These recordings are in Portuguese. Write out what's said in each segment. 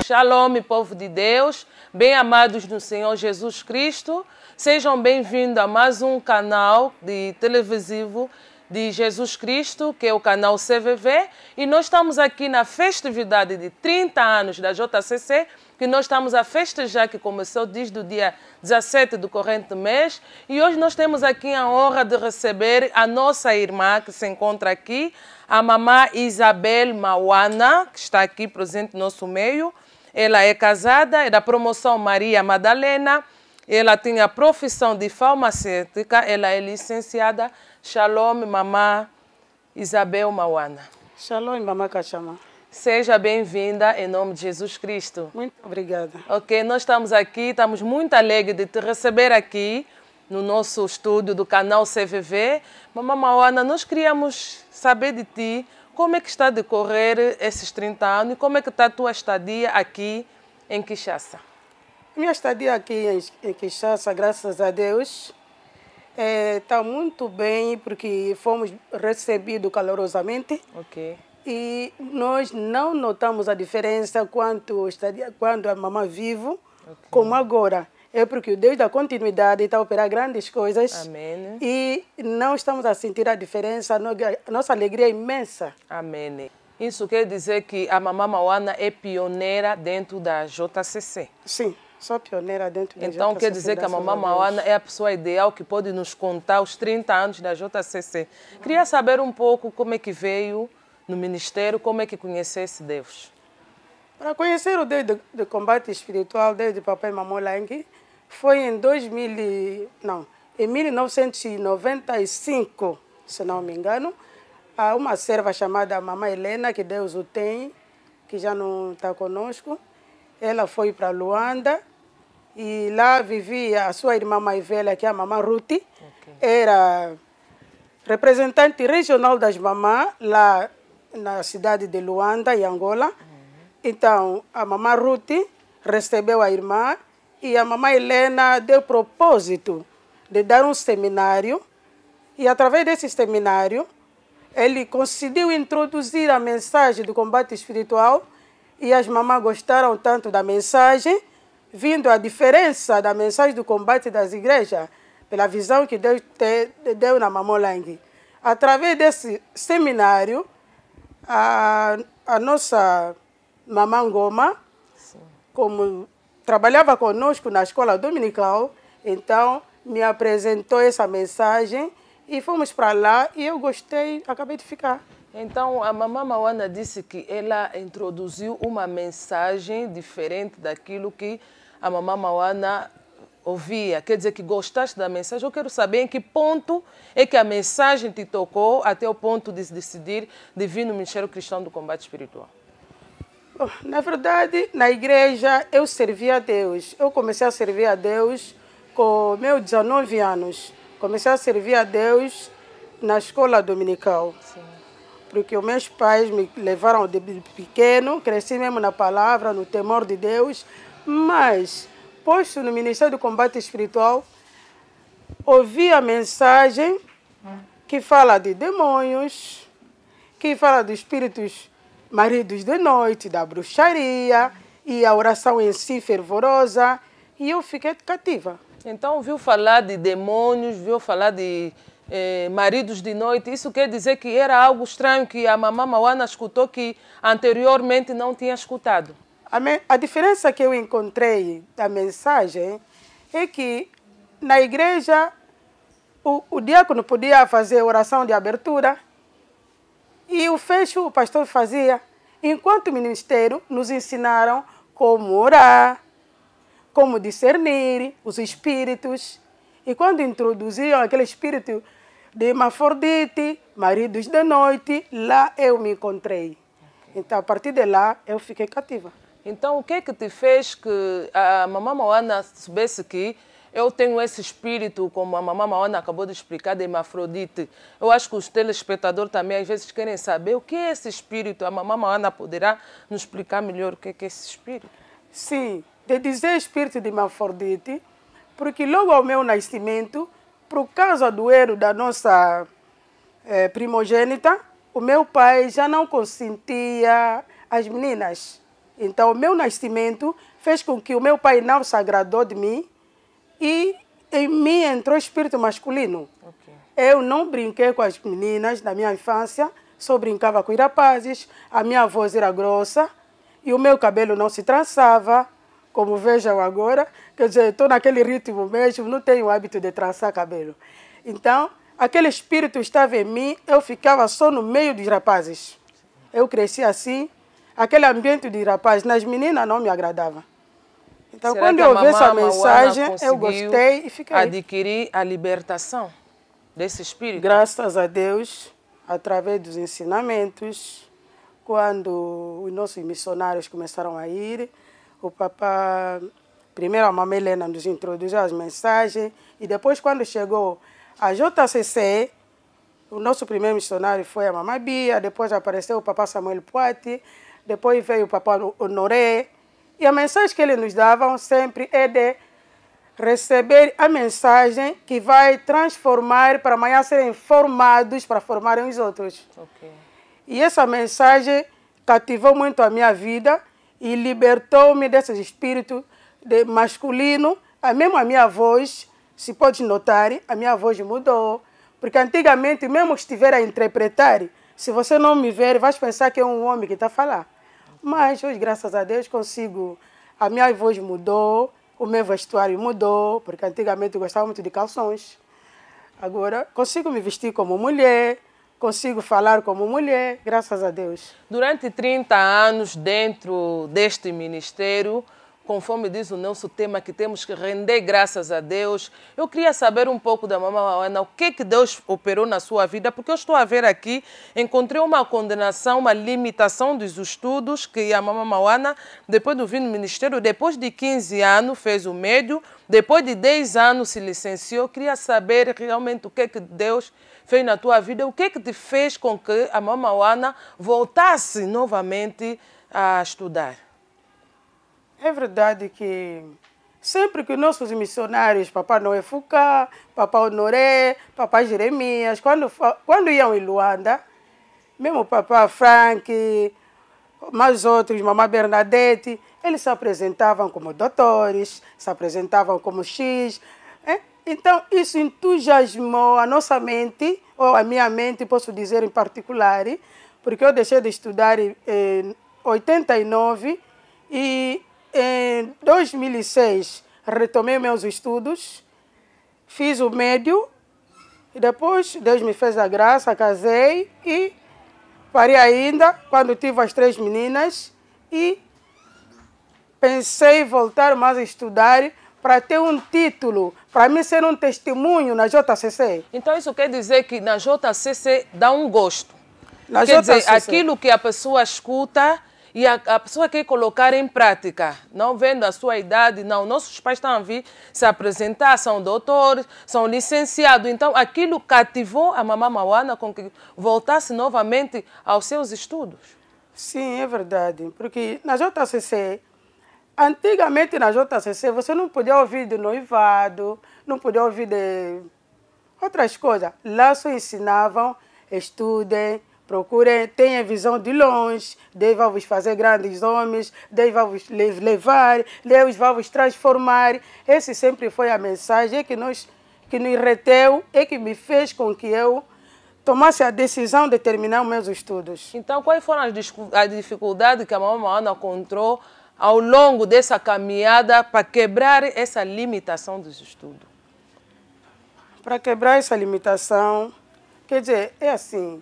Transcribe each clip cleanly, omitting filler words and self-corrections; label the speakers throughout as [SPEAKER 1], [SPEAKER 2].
[SPEAKER 1] Shalom, povo de Deus, bem amados no Senhor Jesus Cristo. Sejam bem-vindos a mais um canal televisivo de Jesus Cristo, que é o canal CVV. E nós estamos aqui na festividade de 30 anos da JCC, que nós estamos a festejar, que começou desde o dia 17 do corrente mês. E hoje nós temos aqui a honra de receber a nossa irmã, que se encontra aqui, a mamã Isabel Mawana, que está aqui presente no nosso meio. Ela é casada, é da promoção Maria Madalena, ela tem a profissão de farmacêutica, ela é licenciada. Shalom, mamã Isabel Mawana.
[SPEAKER 2] Shalom, mamã Kachama.
[SPEAKER 1] Seja bem-vinda em nome de Jesus Cristo.
[SPEAKER 2] Muito obrigada.
[SPEAKER 1] Ok, nós estamos aqui, estamos muito alegres de te receber aqui no nosso estúdio do canal CVV. Mamã Mawana, nós queríamos saber de ti, como é que está a decorrer esses 30 anos e como é que está a tua estadia aqui em Kinshasa?
[SPEAKER 2] Minha estadia aqui em Kinshasa, graças a Deus, está muito bem, porque fomos recebidos calorosamente.
[SPEAKER 1] Ok.
[SPEAKER 2] E nós não notamos a diferença quando a mamãe vive, como agora. É porque o Deus da continuidade está a operar grandes coisas.
[SPEAKER 1] Amém.
[SPEAKER 2] E não estamos a sentir a diferença, a nossa alegria é imensa.
[SPEAKER 1] Amém. Isso quer dizer que a mamã Mawana é pioneira dentro da JCC?
[SPEAKER 2] Sim, sou pioneira dentro da JCC.
[SPEAKER 1] Então quer dizer que a mamã Mawana é a pessoa ideal que pode nos contar os 30 anos da JCC. Queria saber um pouco como é que veio no ministério, como é que conhecesse Deus.
[SPEAKER 2] Para conhecer o Deus do combate espiritual, Deus de Papai e Mamãe Langue, foi em 1995, se não me engano, há uma serva chamada Mamãe Helena, que Deus o tem, que já não está conosco. Ela foi para Luanda e lá vivia a sua irmã mais velha, que é a Mamãe Ruth. Era representante regional das mamãs lá na cidade de Luanda, em Angola. Então, a mamãe Ruth recebeu a irmã e a mamãe Helena deu propósito de dar um seminário. E, através desse seminário, ele conseguiu introduzir a mensagem do combate espiritual e as mamães gostaram tanto da mensagem, vindo a diferença da mensagem do combate das igrejas, pela visão que Deus deu na Mamãe Langue. Através desse seminário, a nossa mamãe Goma, como trabalhava conosco na escola dominical, então me apresentou essa mensagem e fomos para lá e eu gostei, acabei de ficar.
[SPEAKER 1] Então a mamã Mawana disse que ela introduziu uma mensagem diferente daquilo que a mamã Mawana ouvia. Quer dizer que gostaste da mensagem. Eu quero saber em que ponto é que a mensagem te tocou até o ponto de decidir de vir no Ministério Cristão do Combate Espiritual.
[SPEAKER 2] Na verdade, na igreja eu servia a Deus. Eu comecei a servir a Deus com meus 19 anos. Comecei a servir a Deus na escola dominical.
[SPEAKER 1] Sim.
[SPEAKER 2] Porque os meus pais me levaram de pequeno, cresci mesmo na palavra, no temor de Deus. Mas, posto no Ministério do Combate Espiritual, ouvi a mensagem que fala de demônios, que fala de espíritos maridos de noite, da bruxaria, e a oração em si fervorosa, e eu fiquei cativa.
[SPEAKER 1] Então, viu falar de demônios, viu falar de maridos de noite, isso quer dizer que era algo estranho que a mamã Mawana escutou que anteriormente não tinha escutado?
[SPEAKER 2] A diferença que eu encontrei da mensagem é que na igreja o diácono podia fazer oração de abertura, e o fecho o pastor fazia. Enquanto ministério, nos ensinaram como orar, como discernir os espíritos. E quando introduziam aquele espírito de hermafrodite, maridos de noite, lá eu me encontrei. Então, a partir de lá, eu fiquei cativa.
[SPEAKER 1] Então, o que é que te fez que a mamã Mawana soubesse que eu tenho esse espírito, como a mamãe Maona acabou de explicar, de hermafrodite. Eu acho que os telespectadores também às vezes querem saber o que é esse espírito. A mamãe Maona poderá nos explicar melhor o que é esse espírito?
[SPEAKER 2] Sim, de dizer espírito de hermafrodite, porque logo ao meu nascimento, por causa do erro da nossa primogênita, o meu pai já não consentia as meninas. Então, o meu nascimento fez com que o meu pai não se agradou de mim e em mim entrou o espírito masculino.
[SPEAKER 1] Okay.
[SPEAKER 2] Eu não brinquei com as meninas na minha infância, só brincava com os rapazes, a minha voz era grossa e o meu cabelo não se trançava, como vejam agora. Quer dizer, estou naquele ritmo mesmo, não tenho o hábito de trançar cabelo. Então, aquele espírito estava em mim, eu ficava só no meio dos rapazes. Eu cresci assim, aquele ambiente de rapazes, nas meninas não me agradava. Então,
[SPEAKER 1] será
[SPEAKER 2] quando
[SPEAKER 1] que
[SPEAKER 2] eu ouvi essa mensagem, eu
[SPEAKER 1] conseguiu
[SPEAKER 2] gostei e fiquei.
[SPEAKER 1] adquirir a libertação desse espírito?
[SPEAKER 2] Graças a Deus, através dos ensinamentos, quando os nossos missionários começaram a ir, o papá, primeiro a mamãe Helena nos introduziu as mensagens, e depois quando chegou a JCC, o nosso primeiro missionário foi a mamãe Bia, depois apareceu o papá Samuel Puati, depois veio o papá Honoré, e a mensagem que eles nos davam sempre é de receber a mensagem que vai transformar para amanhã serem formados para formarem os outros.
[SPEAKER 1] Okay.
[SPEAKER 2] E essa mensagem cativou muito a minha vida e libertou-me desses espíritos de masculino. Mesmo a minha voz, se pode notar, a minha voz mudou. Porque antigamente, mesmo que estiver a interpretar, se você não me ver, vai pensar que é um homem que está a falar. Mas hoje, graças a Deus, consigo. A minha voz mudou, o meu vestuário mudou, porque antigamente eu gostava muito de calções. Agora, consigo me vestir como mulher, consigo falar como mulher, graças a Deus.
[SPEAKER 1] Durante 30 anos dentro deste ministério, conforme diz o nosso tema, que temos que render graças a Deus. Eu queria saber um pouco da mamãe Maona, o que Deus operou na sua vida, porque eu estou a ver aqui, encontrei uma condenação, uma limitação dos estudos que a mamãe Maona, depois de vir no ministério, depois de 15 anos fez o médio, depois de 10 anos se licenciou. Eu queria saber realmente o que Deus fez na tua vida, o que te fez com que a mamãe Maona voltasse novamente a estudar.
[SPEAKER 2] É verdade que sempre que nossos missionários, Papai Noé Fuca, Papai Honoré, Papai Jeremias, quando iam em Luanda, mesmo o Papai Frank, mais outros, Mamãe Bernadette, eles se apresentavam como doutores, se apresentavam como X. Então, isso entusiasmou a nossa mente, ou a minha mente, posso dizer em particular, porque eu deixei de estudar em 89 e em 2006 retomei meus estudos, fiz o médio e depois Deus me fez a graça, casei e parei ainda quando tive as 3 meninas e pensei em voltar mais a estudar para ter um título, para mim ser um testemunho na JCC.
[SPEAKER 1] Então isso quer dizer que na JCC dá um gosto.
[SPEAKER 2] Na
[SPEAKER 1] quer
[SPEAKER 2] JCC.
[SPEAKER 1] dizer, aquilo que a pessoa escuta e a pessoa quer colocar em prática, não vendo a sua idade, não. Nossos pais estão a vir se apresentar, são doutores, são licenciados. Então, aquilo cativou a mamãe Maona com que voltasse novamente aos seus estudos.
[SPEAKER 2] Sim, é verdade. Porque na JCC, antigamente na JCC, você não podia ouvir de noivado, não podia ouvir de outras coisas. Lá só ensinavam, estudem, procurem, tenham visão de longe, Deus vai vos fazer grandes homens, Deus vai vos levar, Deus vai vos transformar. Essa sempre foi a mensagem que nos reteu e que me fez com que eu tomasse a decisão de terminar os meus estudos.
[SPEAKER 1] Então, quais foram as dificuldades que a mamãe Maona encontrou ao longo dessa caminhada para quebrar essa limitação dos estudos?
[SPEAKER 2] Para quebrar essa limitação, quer dizer, é assim,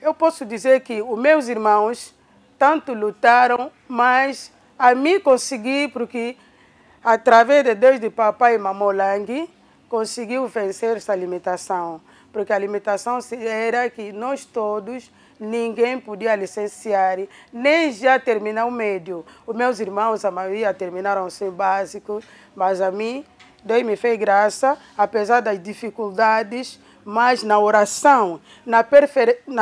[SPEAKER 2] eu posso dizer que os meus irmãos tanto lutaram, mas a mim consegui, porque através de Deus de papai e mamãe Lang, conseguiu vencer essa limitação. Porque a limitação era que nós todos, ninguém podia licenciar, nem já terminar o médio. Os meus irmãos, a maioria, terminaram o ensino básico, mas a mim, Deus me fez graça, apesar das dificuldades, mas na oração, na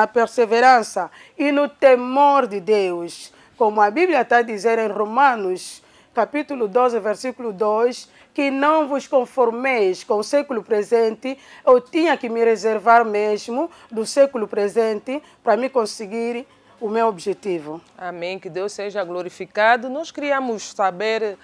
[SPEAKER 2] perseverança e no temor de Deus. Como a Bíblia está a dizer em Romanos, capítulo 12, versículo 2, que não vos conformeis com o século presente, eu tinha que me reservar mesmo do século presente para me conseguir o meu objetivo.
[SPEAKER 1] Amém, que Deus seja glorificado. Nós queríamos saber,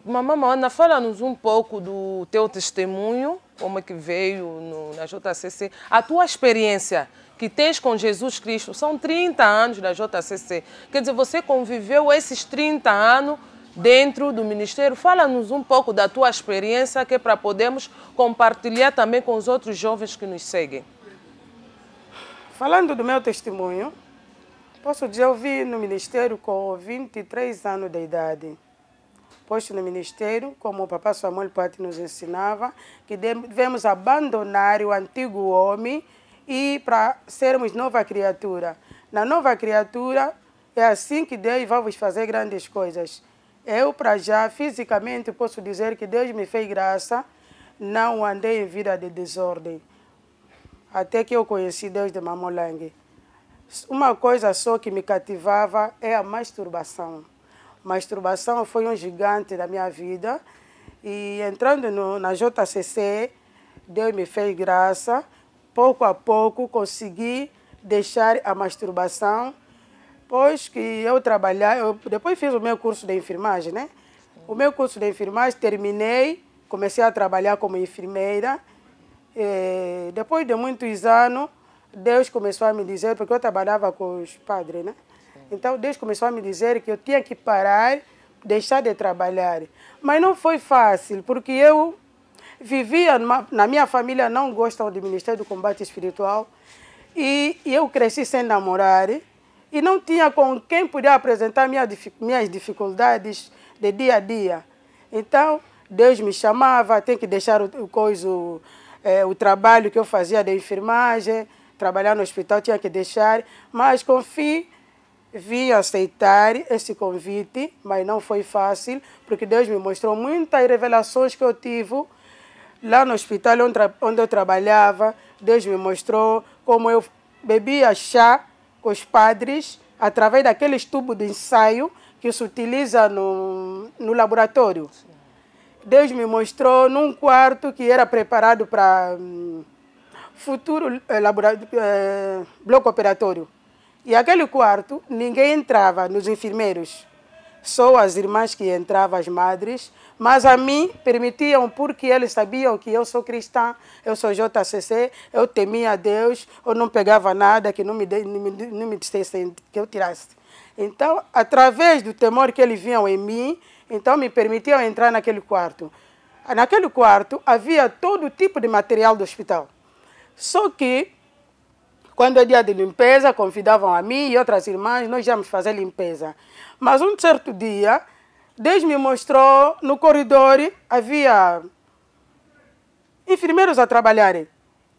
[SPEAKER 1] Mamãe Moana, fala-nos um pouco do teu testemunho, como é que veio na JCC, a tua experiência que tens com Jesus Cristo. São 30 anos da JCC. Quer dizer, você conviveu esses 30 anos dentro do ministério. Fala-nos um pouco da tua experiência, que é para podermos compartilhar também com os outros jovens que nos seguem.
[SPEAKER 2] Falando do meu testemunho, posso dizer, eu vim no ministério com 23 anos de idade. Posto no ministério, como o papai Samuel Patti nos ensinava, que devemos abandonar o antigo homem e para sermos nova criatura. Na nova criatura, é assim que Deus vai vos fazer grandes coisas. Eu, para já, fisicamente, posso dizer que Deus me fez graça, não andei em vida de desordem. Até que eu conheci Deus de Mamolangue. Uma coisa só que me cativava é a masturbação. Masturbação foi um gigante da minha vida. E entrando na JCC, Deus me fez graça. Pouco a pouco consegui deixar a masturbação. Depois que eu trabalhava, depois fiz o meu curso de enfermagem, né? O meu curso de enfermagem terminei, comecei a trabalhar como enfermeira. Depois de muitos anos, Deus começou a me dizer, porque eu trabalhava com os padres, né? Então, Deus começou a me dizer que eu tinha que parar, deixar de trabalhar. Mas não foi fácil, porque eu vivia, na minha família não gostam do Ministério do Combate Espiritual, e eu cresci sem namorar, e não tinha com quem podia apresentar minhas dificuldades de dia a dia. Então, Deus me chamava, tem que deixar o trabalho que eu fazia de enfermagem, trabalhar no hospital, tinha que deixar, mas confio, vim aceitar esse convite, mas não foi fácil, porque Deus me mostrou muitas revelações que eu tive lá no hospital onde eu trabalhava. Deus me mostrou como eu bebia chá com os padres através daqueles tubos de ensaio que se utiliza no laboratório. Deus me mostrou num quarto que era preparado para futuro bloco operatório. E aquele quarto, ninguém entrava, nos enfermeiros. Só as irmãs que entravam, as madres. Mas a mim permitiam, porque eles sabiam que eu sou cristã, eu sou JCC, eu temia a Deus, eu não pegava nada que não me dissessem que eu tirasse. Então, através do temor que eles viam em mim, então me permitiam entrar naquele quarto. Naquele quarto havia todo tipo de material do hospital. Só que, quando é dia de limpeza, convidavam a mim e outras irmãs, nós íamos fazer limpeza. Mas um certo dia, Deus me mostrou, no corredor, havia enfermeiros a trabalharem.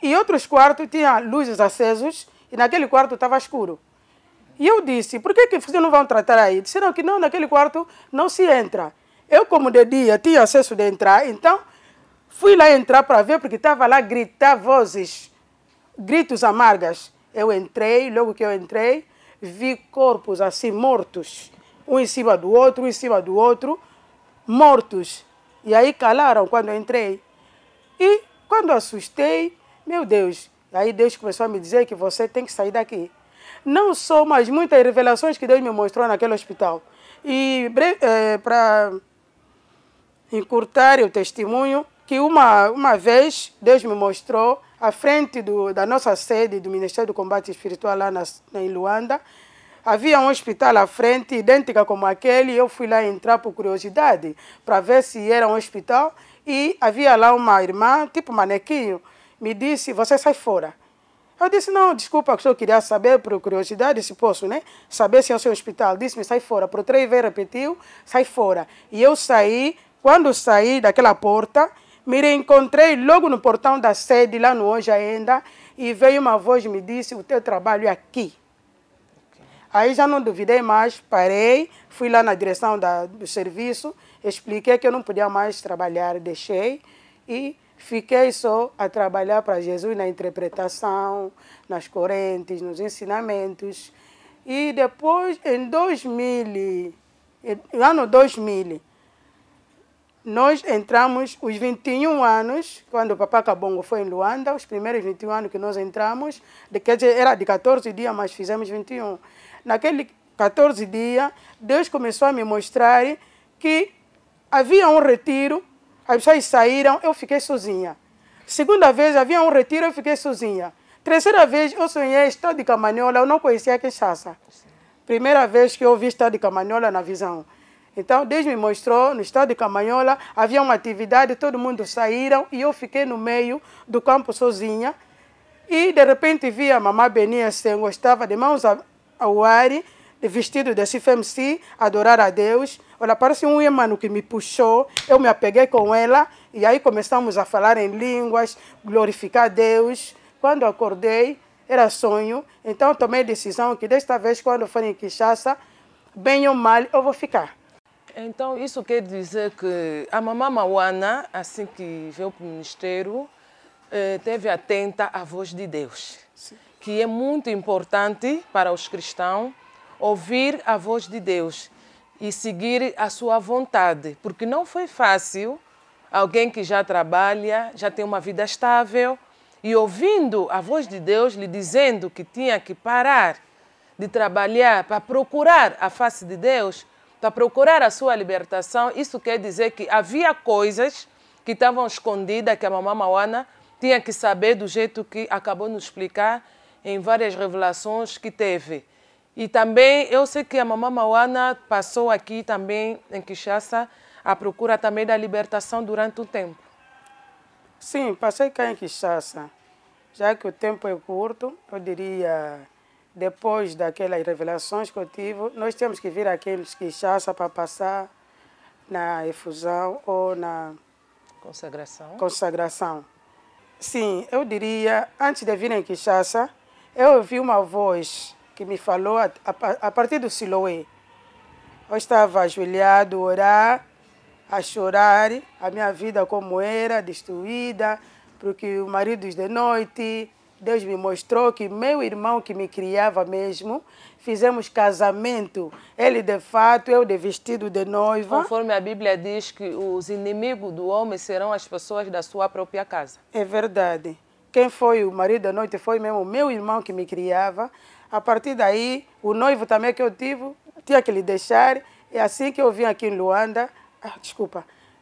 [SPEAKER 2] E outros quartos tinham luzes acesas e naquele quarto estava escuro. E eu disse, por que vocês não vão tratar aí? Disseram que não, naquele quarto não se entra. Eu, como de dia, tinha acesso de entrar, então fui lá entrar para ver, porque estava lá a gritar vozes, gritos amargas. Eu entrei, logo que eu entrei, vi corpos assim mortos, um em cima do outro, mortos. E aí calaram quando eu entrei. E quando eu assustei, meu Deus, aí Deus começou a me dizer que você tem que sair daqui. Não só, mas muitas revelações que Deus me mostrou naquele hospital. E para encurtar o testemunho, que uma vez Deus me mostrou, à frente da nossa sede do Ministério do Combate Espiritual lá em Luanda, havia um hospital à frente, idêntica como aquele, e eu fui lá entrar por curiosidade, para ver se era um hospital, e havia lá uma irmã, tipo manequinho, me disse, você sai fora. Eu disse, não, desculpa, que eu queria saber, por curiosidade, se posso, né? Saber se é o seu hospital. Disse-me, sai fora. Por 3 vezes repetiu, sai fora. E eu saí, quando saí daquela porta, me reencontrei logo no portão da sede, lá no Hoje Ainda, e veio uma voz e me disse, o teu trabalho é aqui. Aí já não duvidei mais, parei, fui lá na direção do serviço, expliquei que eu não podia mais trabalhar, deixei e fiquei só a trabalhar para Jesus na interpretação, nas correntes, nos ensinamentos. E depois, em ano 2000, nós entramos os 21 anos, quando o Papá Kabongo foi em Luanda, os primeiros 21 anos que nós entramos, quer dizer, era de 14 dias, mas fizemos 21. Naquele 14 dias, Deus começou a me mostrar que havia um retiro, as pessoas saíram, eu fiquei sozinha. Segunda vez, havia um retiro, eu fiquei sozinha. Terceira vez, eu sonhei estado de Camanhola, eu não conhecia Kinshasa. Primeira vez que eu vi estado de Camanhola na visão. Então, Deus me mostrou, no estado de Camanhola, havia uma atividade, todo mundo saíram e eu fiquei no meio do campo sozinha. E, de repente, vi a mamãe Benia Sengo, estava de mãos ao ar, de vestido de CFMC, adorar a Deus. Olha, parece um irmão que me puxou, eu me apeguei com ela e aí começamos a falar em línguas, glorificar a Deus. Quando acordei, era sonho, então tomei a decisão que desta vez, quando for em Kinshasa, bem ou mal, eu vou ficar.
[SPEAKER 1] Então, isso quer dizer que a mamãe Mawana, assim que veio para o ministério, esteve atenta à voz de Deus. Sim. Que é muito importante para os cristãos ouvir a voz de Deus e seguir a sua vontade, porque não foi fácil alguém que já trabalha, já tem uma vida estável, e ouvindo a voz de Deus lhe dizendo que tinha que parar de trabalhar para procurar a face de Deus, para procurar a sua libertação, isso quer dizer que havia coisas que estavam escondidas, que a mamãe Mawana tinha que saber do jeito que acabou de nos explicar em várias revelações que teve. E também, eu sei que a mamãe Mawana passou aqui também em Kinshasa à procura também da libertação durante um tempo.
[SPEAKER 2] Sim, passei cá em Kinshasa. Já que o tempo é curto, eu diria... Depois daquelas revelações que eu tive, nós temos que vir aqui em Kinshasa para passar na efusão ou na consagração. Sim, eu diria, antes de vir em Kinshasa, eu ouvi uma voz que me falou a partir do Siloé. Eu estava ajoelhado, a orar, a chorar, a minha vida como era, destruída, porque o marido de noite... Deus me mostrou que meu irmão que me criava mesmo, fizemos casamento. Ele de fato, eu de vestido de noiva.
[SPEAKER 1] Conforme a Bíblia diz que os inimigos do homem serão as pessoas da sua própria casa.
[SPEAKER 2] É verdade. Quem foi o marido da noite foi mesmo meu irmão que me criava. A partir daí, o noivo também que eu tive, tinha que lhe deixar. É assim que eu vim aqui em Luanda,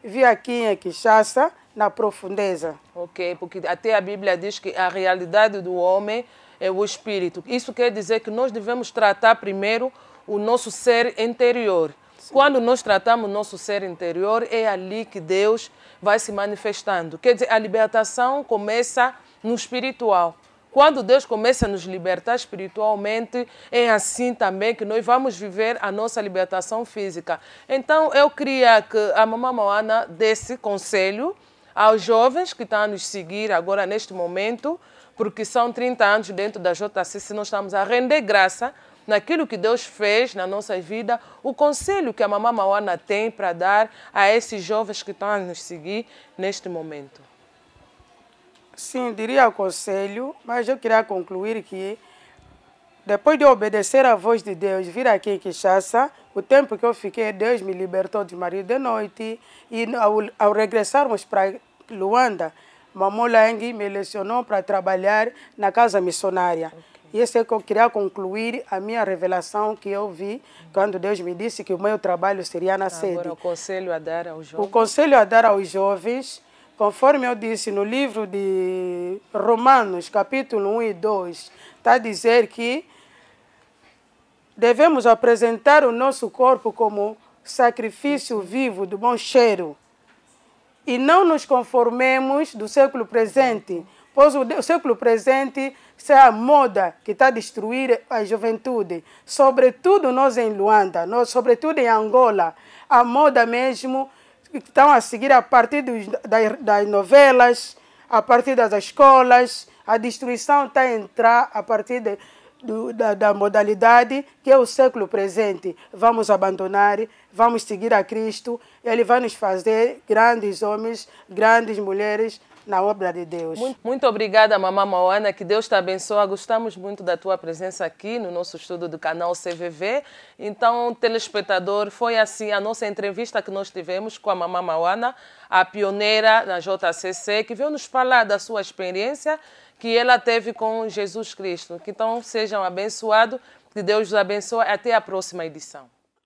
[SPEAKER 2] vim aqui em Kinshasa, na profundeza.
[SPEAKER 1] Ok, porque até a Bíblia diz que a realidade do homem é o espírito. Isso quer dizer que nós devemos tratar primeiro o nosso ser interior. Sim. Quando nós tratamos o nosso ser interior, é ali que Deus vai se manifestando. Quer dizer, a libertação começa no espiritual. Quando Deus começa a nos libertar espiritualmente, é assim também que nós vamos viver a nossa libertação física. Então, eu queria que a mamãe Mawana desse conselho aos jovens que estão a nos seguir agora neste momento, porque são 30 anos dentro da JCC, nós estamos a render graça naquilo que Deus fez na nossa vida, o conselho que a mamãe Mawana tem para dar a esses jovens que estão a nos seguir neste momento.
[SPEAKER 2] Sim, diria o conselho, mas eu queria concluir que depois de obedecer à voz de Deus, vir aqui em Kinshasa, o tempo que eu fiquei, Deus me libertou de marido de noite. E ao regressarmos para Luanda, Mamãe Langue me lecionou para trabalhar na casa missionária. Okay. E esse é que eu queria concluir a minha revelação que eu vi quando Deus me disse que o meu trabalho seria na sede.
[SPEAKER 1] Agora, o conselho a dar aos jovens.
[SPEAKER 2] O conselho a dar aos jovens, conforme eu disse no livro de Romanos, capítulo 1 e 2, está a dizer que devemos apresentar o nosso corpo como sacrifício vivo do bom cheiro e não nos conformemos do século presente, pois o século presente é a moda que está a destruir a juventude. Sobretudo nós em Luanda, sobretudo em Angola, a moda mesmo que estão a seguir a partir das novelas, a partir das escolas, a destruição está a entrar a partir da modalidade, que é o século presente. Vamos abandonar, vamos seguir a Cristo. Ele vai nos fazer grandes homens, grandes mulheres na obra de Deus.
[SPEAKER 1] Muito obrigada, Mamã Mauana, que Deus te abençoe. Gostamos muito da tua presença aqui no nosso estudo do canal CVV. Então, telespectador, foi assim a nossa entrevista que nós tivemos com a Mamã Mauana, a pioneira na JCC, que veio nos falar da sua experiência que ela teve com Jesus Cristo. Então, sejam abençoados, que Deus os abençoe. Até a próxima edição.